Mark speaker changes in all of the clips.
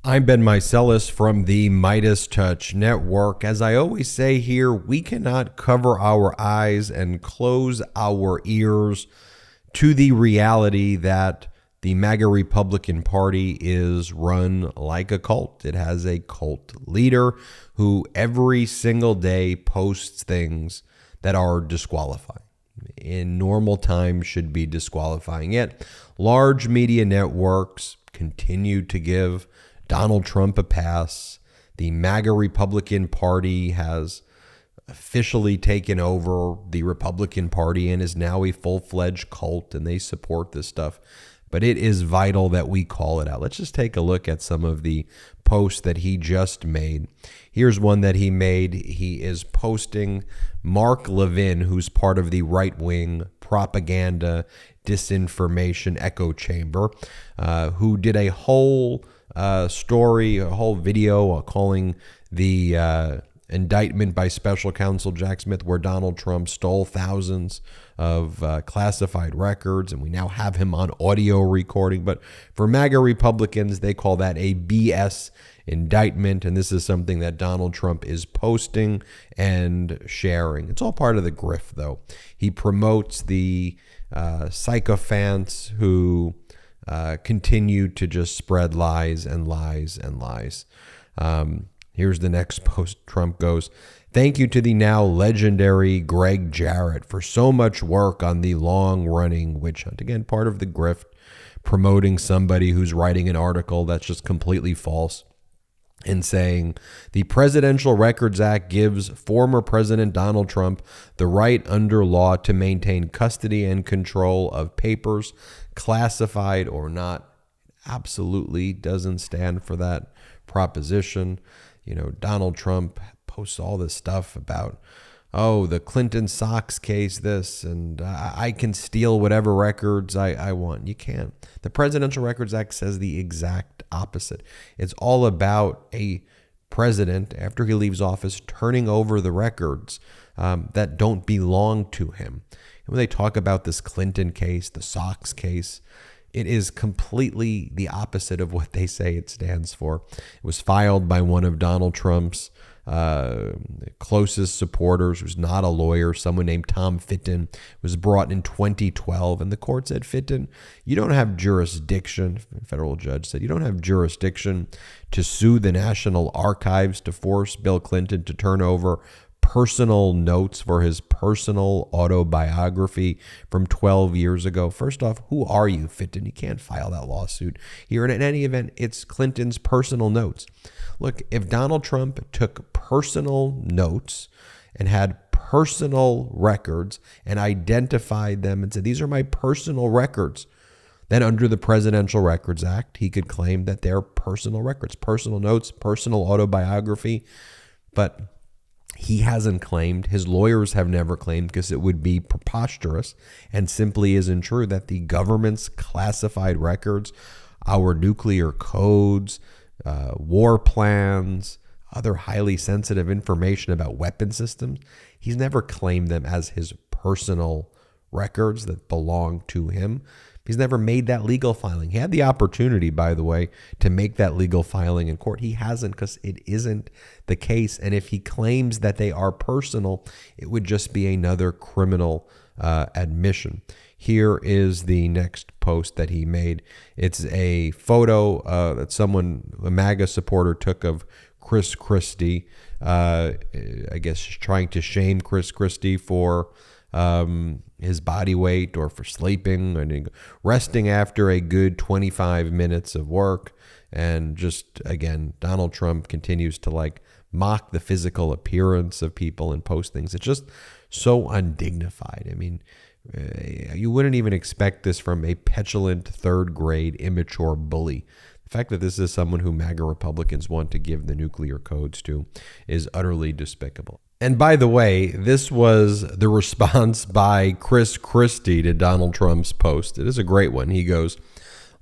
Speaker 1: I'm Ben Meiselas from the MeidasTouch network. As I always say here, we cannot cover our eyes and close our ears to the reality that the MAGA Republican Party is run like a cult. It has a cult leader who every single day posts things that are disqualifying. In normal times should be disqualifying. Yet large media networks continue to give Donald Trump a pass. The MAGA Republican Party has officially taken over the Republican Party and is now a full-fledged cult, and they support this stuff. But it is vital that we call it out. Let's just take a look at some of the posts that he just made. Here's one that he made. He is posting Mark Levin, who's part of the right-wing propaganda disinformation echo chamber, who did a whole story, a whole video calling the indictment by special counsel Jack Smith, where Donald Trump stole thousands of classified records, and we now have him on audio recording. But for MAGA Republicans, they call that a BS indictment, and this is something that Donald Trump is posting and sharing. It's all part of the grift, though. He promotes the sycophants who continue to just spread lies and lies and lies. Here's the next post. Trump goes, "Thank you to the now legendary Greg Jarrett for so much work on the long-running witch hunt." Again, part of the grift, promoting somebody who's writing an article that's just completely false and saying the Presidential Records Act gives former President Donald Trump the right under law to maintain custody and control of papers, classified or not. Absolutely doesn't stand for that proposition. You know, Donald Trump posts all this stuff about, oh, the Clinton Sox case, this, and I can steal whatever records I want. You can't. The Presidential Records Act says the exact opposite. It's all about a president, after he leaves office, turning over the records that don't belong to him. And when they talk about this Clinton case, the Sox case, it is completely the opposite of what they say it stands for. It was filed by one of Donald Trump's closest supporters, who's not a lawyer, someone named Tom Fitton. It was brought in 2012, and the court said, Fitton, you don't have jurisdiction, a federal judge said, you don't have jurisdiction to sue the National Archives to force Bill Clinton to turn over personal notes for his personal autobiography from 12 years ago. First off, who are you, Fitton? You can't file that lawsuit here. And in any event, it's Clinton's personal notes. Look, if Donald Trump took personal notes and had personal records and identified them and said, these are my personal records, then under the Presidential Records Act, he could claim that they're personal records, personal notes, personal autobiography. But he hasn't claimed, his lawyers have never claimed, because it would be preposterous and simply isn't true, that the government's classified records, our nuclear codes, war plans, other highly sensitive information about weapon systems, he's never claimed them as his personal records that belong to him. He's never made that legal filing. He had the opportunity, by the way, to make that legal filing in court. He hasn't, because it isn't the case. And if he claims that they are personal, it would just be another criminal admission. Here is the next post that he made. It's a photo that someone, a MAGA supporter, took of Chris Christie. I guess trying to shame Chris Christie for his body weight or for sleeping and resting after a good 25 minutes of work. And just, again, Donald Trump continues to mock the physical appearance of people and post things. It's just so undignified. I mean, you wouldn't even expect this from a petulant third grade immature bully. The fact that this is someone who MAGA Republicans want to give the nuclear codes to is utterly despicable. And by the way, this was the response by Chris Christie to Donald Trump's post. It is a great one. He goes,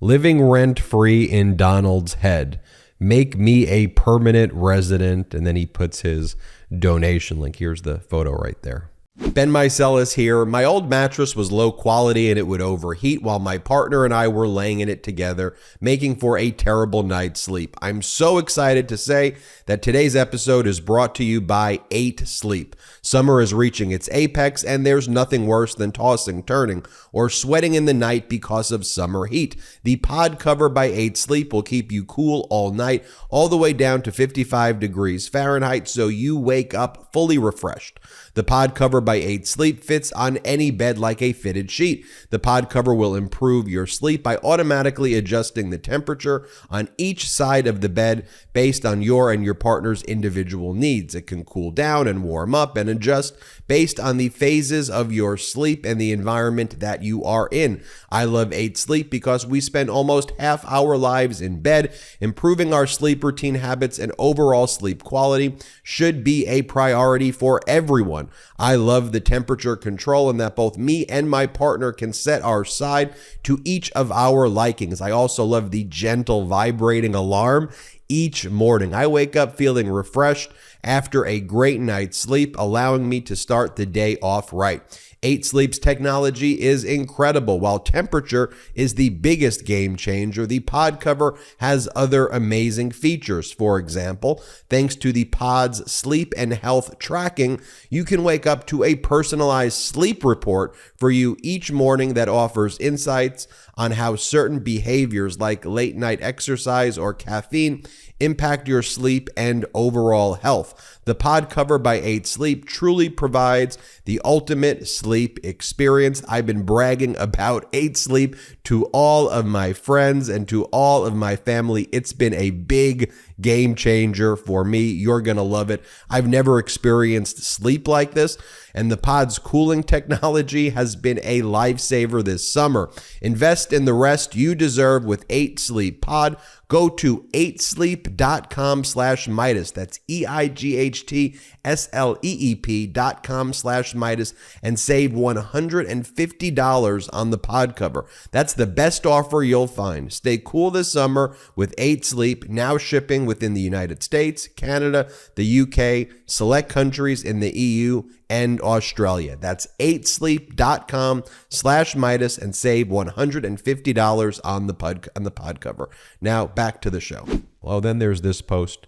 Speaker 1: "Living rent-free in Donald's head. Make me a permanent resident." And then he puts his donation link. Here's the photo right there. Ben Meiselas here. My old mattress was low quality and it would overheat while my partner and I were laying in it together, making for a terrible night's sleep. I'm so excited to say that today's episode is brought to you by 8 Sleep. Summer is reaching its apex and there's nothing worse than tossing, turning, or sweating in the night because of summer heat. The pod cover by 8 Sleep will keep you cool all night, all the way down to 55 degrees Fahrenheit, so you wake up fully refreshed. The pod cover by 8 Sleep fits on any bed like a fitted sheet. The pod cover will improve your sleep by automatically adjusting the temperature on each side of the bed based on your and your partner's individual needs. It can cool down and warm up and adjust based on the phases of your sleep and the environment that you are in. I love 8 Sleep because we spend almost half our lives in bed. Improving our sleep routine habits and overall sleep quality should be a priority for everyone. I love the temperature control and that both me and my partner can set our side to each of our likings. I also love the gentle vibrating alarm each morning. I wake up feeling refreshed after a great night's sleep, allowing me to start the day off right. 8 Sleep's technology is incredible. While temperature is the biggest game changer, the pod cover has other amazing features. For example, thanks to the pod's sleep and health tracking, you can wake up to a personalized sleep report for you each morning that offers insights on how certain behaviors like late night exercise or caffeine impact your sleep and overall health. The pod cover by 8 Sleep truly provides the ultimate sleep experience. I've been bragging about 8 Sleep to all of my friends and to all of my family. It's been a big game changer for me. You're going to love it. I've never experienced sleep like this, and the pod's cooling technology has been a lifesaver this summer. Invest in the rest you deserve with 8 Sleep Pod. Go to 8sleep.com/Meidas. That's EIGHTSLEEP.com/Meidas and save $150 on the pod cover. That's the best offer you'll find. Stay cool this summer with 8 Sleep, now shipping within the United States, Canada, the UK, select countries in the EU, and Australia. That's 8sleep.com/Meidas and save $150 on the pod cover. Now back to the show. Well, then there's this post.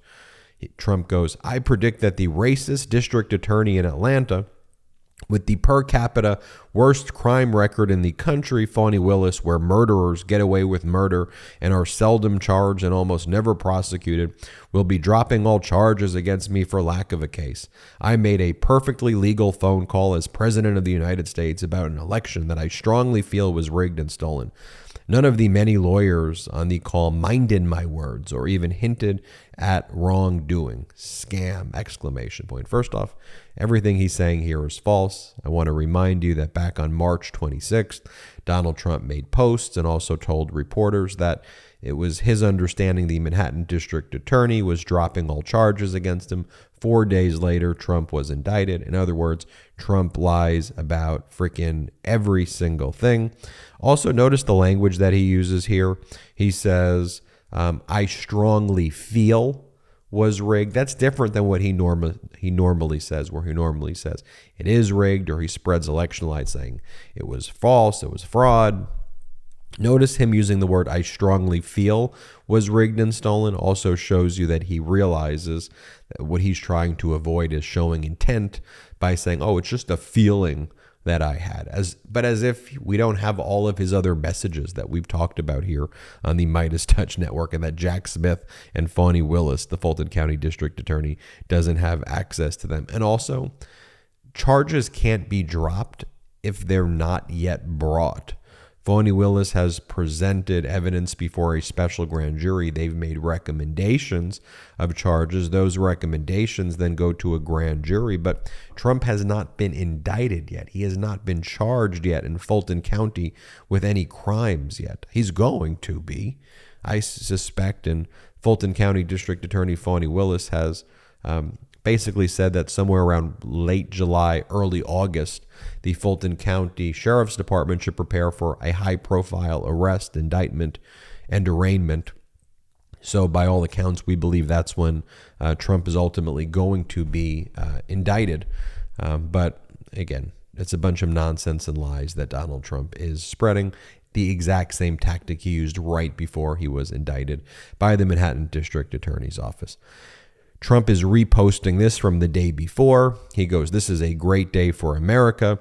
Speaker 1: Trump goes, I predict that the racist district attorney in Atlanta with the per capita worst crime record in the country, Fani Willis, where murderers get away with murder and are seldom charged and almost never prosecuted, will be dropping all charges against me for lack of a case. I made a perfectly legal phone call as President of the United States about an election that I strongly feel was rigged and stolen. None of the many lawyers on the call minded my words or even hinted at wrongdoing. Scam! Exclamation point. First off, everything he's saying here is false. I want to remind you that back on March 26th, Donald Trump made posts and also told reporters that it was his understanding the Manhattan District Attorney was dropping all charges against him. 4 days later, Trump was indicted. In other words, Trump lies about freaking every single thing. Also, notice the language that he uses here. He says, I strongly feel was rigged. That's different than what he normally says, where he normally says it is rigged, or he spreads election lies saying it was false, it was fraud. Notice him using the word I strongly feel was rigged and stolen also shows you that he realizes that what he's trying to avoid is showing intent by saying, oh, it's just a feeling that I had, as if we don't have all of his other messages that we've talked about here on the MeidasTouch network, and that Jack Smith and Fani Willis, the Fulton County District Attorney, doesn't have access to them. And also, charges can't be dropped if they're not yet brought. Fani Willis has presented evidence before a special grand jury. They've made recommendations of charges. Those recommendations then go to a grand jury, but Trump has not been indicted yet. He has not been charged yet in Fulton County with any crimes yet. He's going to be, I suspect, and Fulton County District Attorney Fani Willis has basically said that somewhere around late July, early August, the Fulton County Sheriff's Department should prepare for a high-profile arrest, indictment, and arraignment. So by all accounts, we believe that's when Trump is ultimately going to be indicted. But again, it's a bunch of nonsense and lies that Donald Trump is spreading. The exact same tactic he used right before he was indicted by the Manhattan District Attorney's Office. Trump is reposting this from the day before. He goes, "This is a great day for America.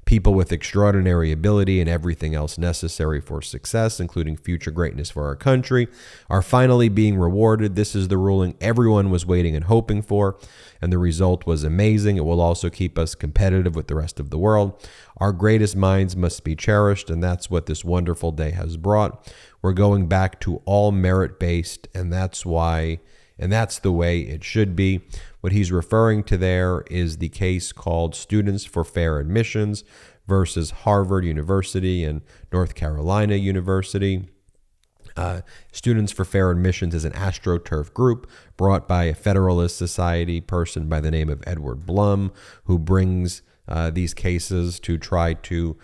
Speaker 1: People with extraordinary ability and everything else necessary for success, including future greatness for our country, are finally being rewarded. This is the ruling everyone was waiting and hoping for, and the result was amazing. It will also keep us competitive with the rest of the world. Our greatest minds must be cherished, and that's what this wonderful day has brought. We're going back to all merit-based, and that's the way it should be." What he's referring to there is the case called Students for Fair Admissions versus Harvard University and North Carolina University. Students for Fair Admissions is an AstroTurf group brought by a Federalist Society person by the name of Edward Blum, who brings these cases to try to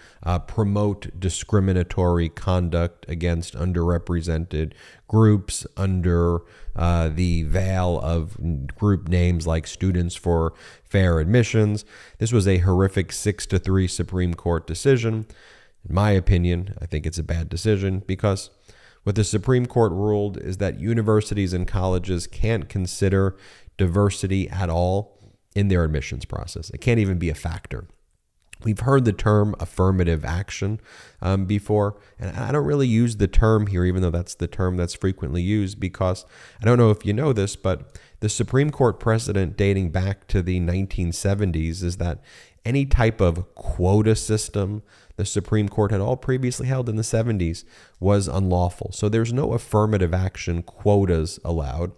Speaker 1: promote discriminatory conduct against underrepresented groups under the veil of group names like Students for Fair Admissions. This was a horrific 6-3 Supreme Court decision. In my opinion, I think it's a bad decision because what the Supreme Court ruled is that universities and colleges can't consider diversity at all in their admissions process. It can't even be a factor. We've heard the term affirmative action before, and I don't really use the term here, even though that's the term that's frequently used, because I don't know if you know this, but the Supreme Court precedent dating back to the 1970s is that any type of quota system the Supreme Court had all previously held in the 70s was unlawful. So there's no affirmative action quotas allowed.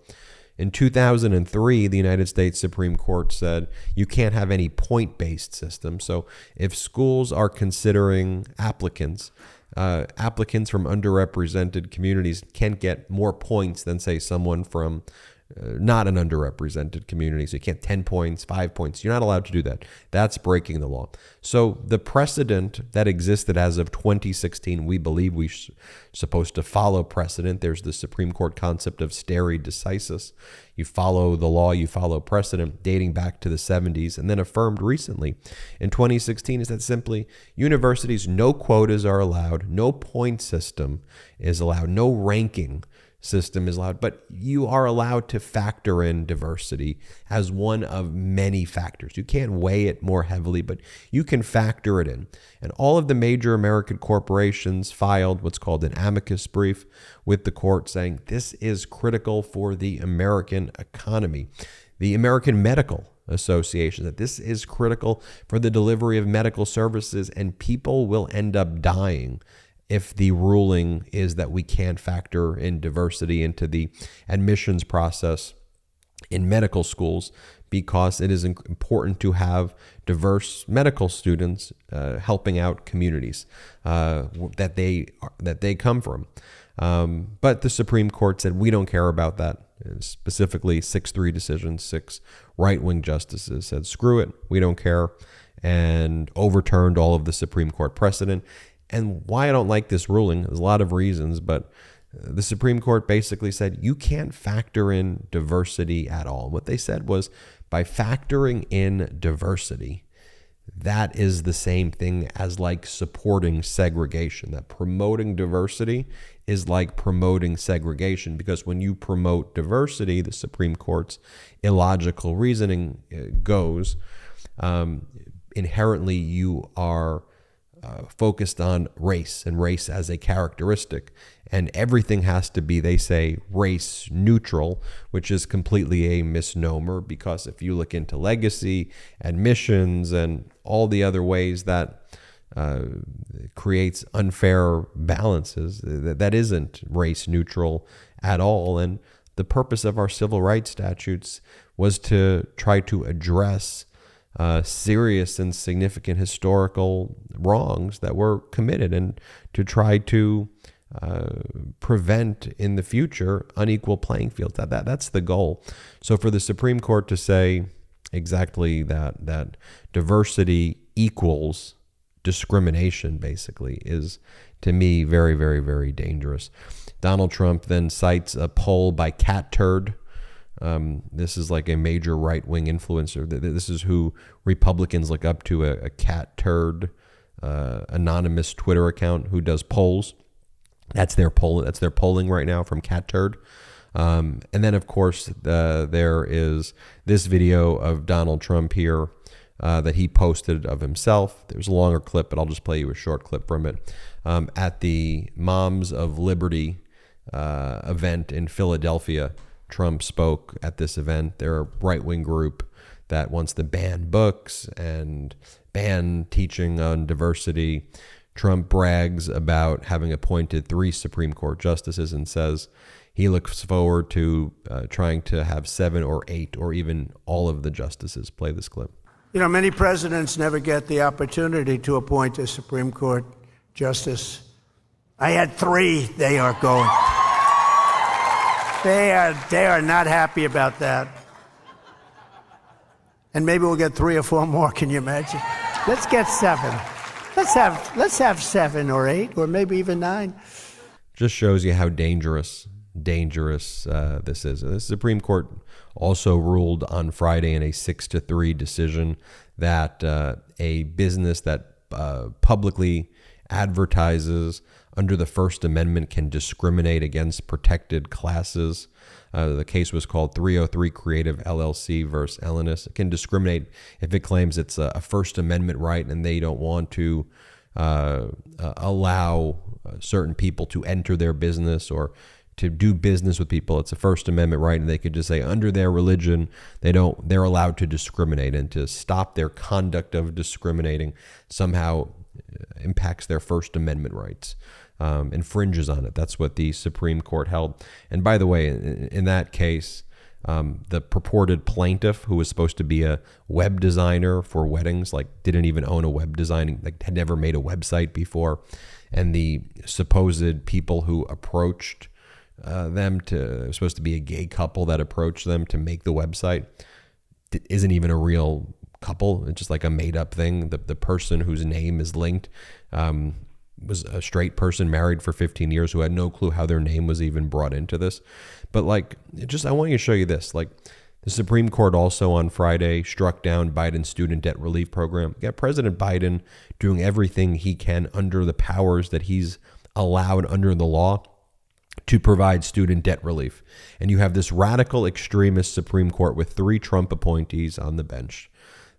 Speaker 1: In 2003, the United States Supreme Court said you can't have any point-based system. So if schools are considering applicants from underrepresented communities can't get more points than, say, someone from not an underrepresented community. So you can't 10 points, 5 points. You're not allowed to do that. That's breaking the law. So the precedent that existed as of 2016, we believe we're supposed to follow precedent. There's the Supreme Court concept of stare decisis. You follow the law, you follow precedent dating back to the 70s and then affirmed recently in 2016 is that simply universities, no quotas are allowed, no point system is allowed, no ranking system is allowed, but you are allowed to factor in diversity as one of many factors. You can't weigh it more heavily, but you can factor it in. And all of the major American corporations filed what's called an amicus brief with the court saying this is critical for the American economy. The American Medical Association, that this is critical for the delivery of medical services, and people will end up dying if the ruling is that we can't factor in diversity into the admissions process in medical schools, because it is important to have diverse medical students helping out communities that they come from. But the Supreme Court said we don't care about that. Specifically, 6-3 decision, 6 right-wing justices said screw it, we don't care, and overturned all of the Supreme Court precedent. And why I don't like this ruling, there's a lot of reasons, but the Supreme Court basically said you can't factor in diversity at all. What they said was by factoring in diversity, that is the same thing as like supporting segregation, that promoting diversity is like promoting segregation, because when you promote diversity, the Supreme Court's illogical reasoning goes, inherently you are focused on race and race as a characteristic, and everything has to be, they say, race neutral, which is completely a misnomer, because if you look into legacy, admissions, and all the other ways that creates unfair balances, that isn't race neutral at all. And the purpose of our civil rights statutes was to try to address serious and significant historical wrongs that were committed, and to try to prevent in the future unequal playing fields. That's the goal. So for the Supreme Court to say exactly that diversity equals discrimination basically is, to me, very, very, very dangerous. Donald Trump then cites a poll by Cat Turd, This is like a major right-wing influencer. This is who Republicans look up to, a cat turd, anonymous Twitter account who does polls. That's their polling right now from cat turd. And then, of course, there is this video of Donald Trump here that he posted of himself. There's a longer clip, but I'll just play you a short clip from it. At the Moms of Liberty event in Philadelphia, Trump spoke at this event. They're a right-wing group that wants to ban books and ban teaching on diversity. Trump brags about having appointed 3 Supreme Court justices and says he looks forward to trying to have 7 or 8 or even all of the justices. Play this clip.
Speaker 2: You know, many presidents never get the opportunity to appoint a Supreme Court justice. I had 3. They are going. They are not happy about that. And maybe we'll get 3 or 4 more. Can you imagine? Let's get 7. Let's have 7 or 8 or maybe even 9.
Speaker 1: Just shows you how dangerous this is. The Supreme Court also ruled on Friday in a 6-3 decision that a business that publicly advertises under the First Amendment can discriminate against protected classes. The case was called 303 Creative LLC versus Ellenis. It can discriminate if it claims it's a First Amendment right and they don't want to allow certain people to enter their business or to do business with people. It's a First Amendment right, and they could just say under their religion they're allowed to discriminate, and to stop their conduct of discriminating somehow impacts their First Amendment rights, infringes on it. That's what the Supreme Court held. And by the way, in that case, the purported plaintiff, who was supposed to be a web designer for weddings, didn't even own a web design, had never made a website before, and the supposed people who approached them it was supposed to be a gay couple that approached them to make the website, isn't even a real couple. It's just like a made-up thing. The person whose name is linked was a straight person married for 15 years who had no clue how their name was even brought into this. But I want to show you this. The Supreme Court also on Friday struck down Biden's student debt relief program. You got President Biden doing everything he can under the powers that he's allowed under the law to provide student debt relief. And you have this radical extremist Supreme Court with 3 Trump appointees on the bench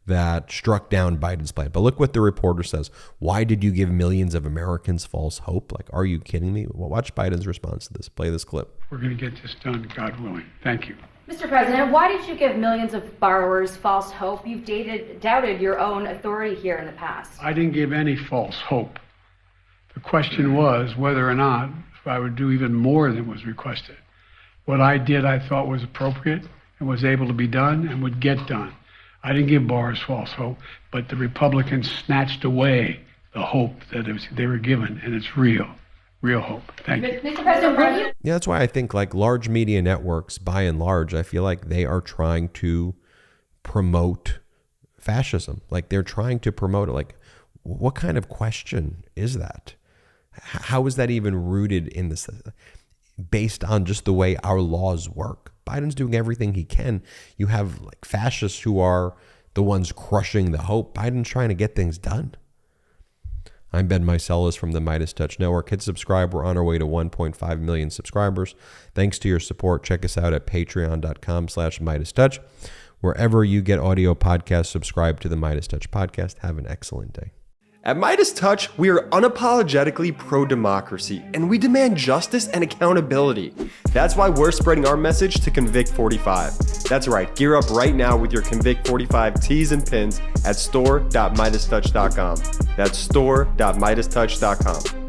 Speaker 1: that struck down Biden's plan. But look what the reporter says. Why did you give millions of Americans false hope? Are you kidding me? Well, watch Biden's response to this. Play this clip.
Speaker 3: We're going to get this done, God willing. Thank you.
Speaker 4: Mr. President, why did you give millions of borrowers false hope? You've doubted your own authority here in the past.
Speaker 3: I didn't give any false hope. The question was whether or not I would do even more than was requested. What I did, I thought was appropriate and was able to be done and would get done. I didn't give borrowers false hope, but the Republicans snatched away the hope that they were given, and it's real hope. Thank you.
Speaker 4: Mr. President,
Speaker 1: yeah, that's why I think large media networks, by and large, I feel like they are trying to promote fascism. They're trying to promote it. What kind of question is that? How is that even rooted in this, based on just the way our laws work? Biden's doing everything he can. You have fascists who are the ones crushing the hope. Biden's trying to get things done. I'm Ben Meiselas from the MeidasTouch Network. Hit subscribe. We're on our way to 1.5 million subscribers. Thanks to your support. Check us out at patreon.com/MeidasTouch. Wherever you get audio podcasts, subscribe to the MeidasTouch podcast. Have an excellent day.
Speaker 5: At MeidasTouch, we are unapologetically pro-democracy, and we demand justice and accountability. That's why we're spreading our message to Convict 45. That's right, gear up right now with your Convict 45 tees and pins at store.MeidasTouch.com. That's store.MeidasTouch.com.